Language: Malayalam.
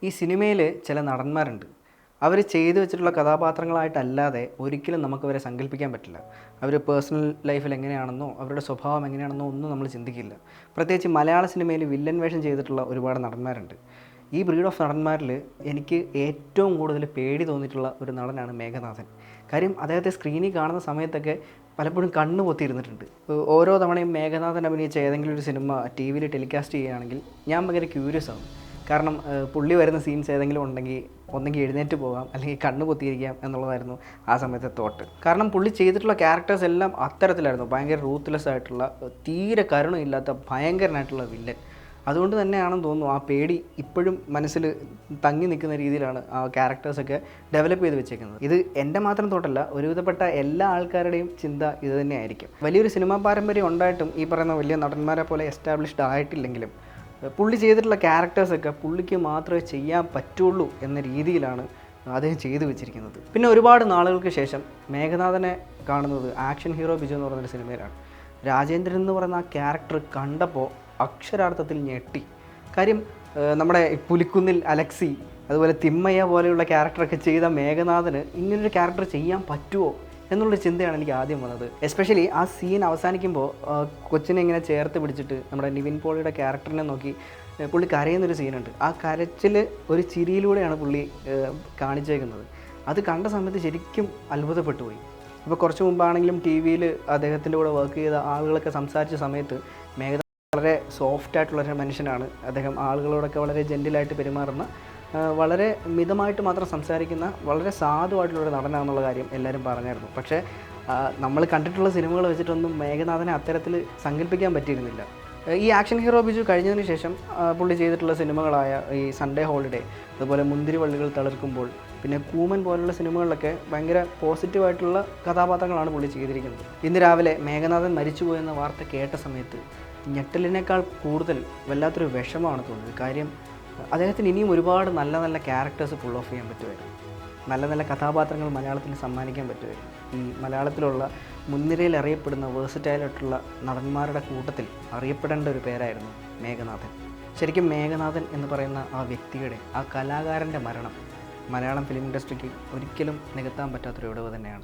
ഈ സിനിമയിൽ ചില നടന്മാരുണ്ട്. അവർ ചെയ്തു വെച്ചിട്ടുള്ള കഥാപാത്രങ്ങളായിട്ടല്ലാതെ ഒരിക്കലും നമുക്കവരെ സങ്കല്പിക്കാൻ പറ്റില്ല. അവർ പേഴ്സണൽ ലൈഫിൽ എങ്ങനെയാണെന്നോ അവരുടെ സ്വഭാവം എങ്ങനെയാണെന്നോ ഒന്നും നമ്മൾ ചിന്തിക്കില്ല. പ്രത്യേകിച്ച് മലയാള സിനിമയിൽ വില്ലൻ വേഷം ചെയ്തിട്ടുള്ള ഒരുപാട് നടന്മാരുണ്ട്. ഈ ബ്രീഡ് ഓഫ് നടന്മാരിൽ എനിക്ക് ഏറ്റവും കൂടുതൽ പേടി തോന്നിയിട്ടുള്ള ഒരു നടനാണ് മേഘനാഥൻ. കാര്യം അദ്ദേഹത്തെ സ്ക്രീനിൽ കാണുന്ന സമയത്തൊക്കെ പലപ്പോഴും കണ്ണ് പൊത്തിയിരുന്നിട്ടുണ്ട്. ഓരോ തവണയും മേഘനാഥൻ അഭിനയിച്ച ഏതെങ്കിലും ഒരു സിനിമ ടി വിയിൽ ടെലികാസ്റ്റ് ചെയ്യുകയാണെങ്കിൽ ഞാൻ ഭയങ്കര ക്യൂരിയസ് ആവും. കാരണം പുള്ളി വരുന്ന സീൻസ് ഏതെങ്കിലും ഉണ്ടെങ്കിൽ ഒന്നെങ്കിൽ എഴുന്നേറ്റ് പോകാം, അല്ലെങ്കിൽ കണ്ണ് പൊത്തിയിരിക്കാം എന്നുള്ളതായിരുന്നു ആ സമയത്തെ തോട്ട്. കാരണം പുള്ളി ചെയ്തിട്ടുള്ള ക്യാരക്ടേഴ്സ് എല്ലാം അത്തരത്തിലായിരുന്നു. ഭയങ്കര റൂത്ത്ലെസ് ആയിട്ടുള്ള, തീരെ കരുണയില്ലാത്ത ഭയങ്കരനായിട്ടുള്ള വില്ലൻ. അതുകൊണ്ട് തന്നെയാണെന്ന് തോന്നുന്നു ആ പേടി ഇപ്പോഴും മനസ്സിൽ തങ്ങി നിൽക്കുന്ന രീതിയിലാണ് ആ ക്യാരക്ടേഴ്സൊക്കെ ഡെവലപ്പ് ചെയ്ത് വെച്ചേക്കുന്നത്. ഇത് എൻ്റെ മാത്രം തോട്ടല്ല, ഒരുവിധപ്പെട്ട എല്ലാ ആൾക്കാരുടെയും ചിന്ത ഇത് തന്നെയായിരിക്കും. വലിയൊരു സിനിമാ പാരമ്പര്യം ഉണ്ടായിട്ടും ഈ പറയുന്ന വലിയ നടന്മാരെ പോലെ എസ്റ്റാബ്ലിഷ്ഡ് ആയിട്ടില്ലെങ്കിലും പുള്ളി ചെയ്തിട്ടുള്ള ക്യാരക്ടേഴ്സൊക്കെ പുള്ളിക്ക് മാത്രമേ ചെയ്യാൻ പറ്റുള്ളൂ എന്ന രീതിയിലാണ് അദ്ദേഹം ചെയ്തു വെച്ചിരിക്കുന്നത്. പിന്നെ ഒരുപാട് നാളുകൾക്ക് ശേഷം മേഘനാഥനെ കാണുന്നത് ആക്ഷൻ ഹീറോ ബിജു എന്ന് പറയുന്നൊരു സിനിമയിലാണ്. രാജേന്ദ്രൻ എന്ന് പറയുന്ന ആ ക്യാരക്ടർ കണ്ടപ്പോൾ അക്ഷരാർത്ഥത്തിൽ ഞെട്ടി. കാര്യം നമ്മുടെ പുലിക്കുന്നിൽ അലക്സി, അതുപോലെ തിമ്മയ്യ പോലെയുള്ള ക്യാരക്ടറൊക്കെ ചെയ്ത മേഘനാഥന് ഇങ്ങനൊരു ക്യാരക്ടർ ചെയ്യാൻ പറ്റുമോ എന്നുള്ളൊരു ചിന്തയാണ് എനിക്ക് ആദ്യം വന്നത്. എസ്പെഷ്യലി ആ സീൻ അവസാനിക്കുമ്പോൾ കൊച്ചിനെ ഇങ്ങനെ ചേർത്ത് പിടിച്ചിട്ട് നമ്മുടെ നിവിൻ പോളിയുടെ ക്യാരക്ടറിനെ നോക്കി പുള്ളി കരയുന്നൊരു സീനുണ്ട്. ആ കരച്ചിൽ ഒരു ചിരിയിലൂടെയാണ് പുള്ളി കാണിച്ചേക്കുന്നത്. അത് കണ്ട സമയത്ത് ശരിക്കും അത്ഭുതപ്പെട്ടു പോയി. ഇപ്പോൾ കുറച്ച് മുമ്പാണെങ്കിലും ടി വിയിൽ അദ്ദേഹത്തിൻ്റെ കൂടെ വർക്ക് ചെയ്ത ആളുകളൊക്കെ സംസാരിച്ച സമയത്ത് മേഘനാഥൻ വളരെ സോഫ്റ്റായിട്ടുള്ളൊരു മനുഷ്യനാണ്. അദ്ദേഹം ആളുകളോടൊക്കെ വളരെ ജെൻറ്റിലായിട്ട് പെരുമാറുന്ന, വളരെ മിതമായിട്ട് മാത്രം സംസാരിക്കുന്ന, വളരെ സാധുവായിട്ടുള്ളൊരു നടനാണെന്നുള്ള കാര്യം എല്ലാവരും പറഞ്ഞായിരുന്നു. പക്ഷേ നമ്മൾ കണ്ടിട്ടുള്ള സിനിമകൾ വെച്ചിട്ടൊന്നും മേഘനാഥനെ അത്തരത്തിൽ സങ്കല്പിക്കാൻ പറ്റിയിരുന്നില്ല. ഈ ആക്ഷൻ ഹീറോ ബിജു കഴിഞ്ഞതിന് ശേഷം പുള്ളി ചെയ്തിട്ടുള്ള സിനിമകളായ ഈ സൺഡേ ഹോളിഡേ, അതുപോലെ മുന്തിരിവള്ളികൾ തളിർക്കുമ്പോൾ, പിന്നെ കൂമൻ പോലുള്ള സിനിമകളിലൊക്കെ ഭയങ്കര പോസിറ്റീവായിട്ടുള്ള കഥാപാത്രങ്ങളാണ് പുള്ളി ചെയ്തിരിക്കുന്നത്. ഇന്ന് രാവിലെ മേഘനാഥൻ മരിച്ചുപോയെന്ന വാർത്ത കേട്ട സമയത്ത് ഞെട്ടലിനേക്കാൾ കൂടുതൽ വല്ലാത്തൊരു വിഷമമാണ് തോന്നിയത്. കാര്യം അദ്ദേഹത്തിന് ഇനിയും ഒരുപാട് നല്ല നല്ല ക്യാരക്ടേഴ്സ് പുൾ ഓഫ് ചെയ്യാൻ പറ്റുമായിരുന്നു. നല്ല നല്ല കഥാപാത്രങ്ങൾ മലയാളത്തിൽ സമ്മാനിക്കാൻ പറ്റുമായിരുന്നു. ഈ മലയാളത്തിലുള്ള മുൻനിരയിൽ അറിയപ്പെടുന്ന വേഴ്സറ്റൈലായിട്ടുള്ള നടന്മാരുടെ കൂട്ടത്തിൽ അറിയപ്പെടേണ്ട ഒരു പേരായിരുന്നു മേഘനാഥൻ. ശരിക്കും മേഘനാഥൻ എന്ന് പറയുന്ന ആ വ്യക്തിയുടെ, ആ കലാകാരൻ്റെ മരണം മലയാളം ഫിലിം ഇൻഡസ്ട്രിക്ക് ഒരിക്കലും നികത്താൻ പറ്റാത്തൊരു ഇടവ് തന്നെയാണ്.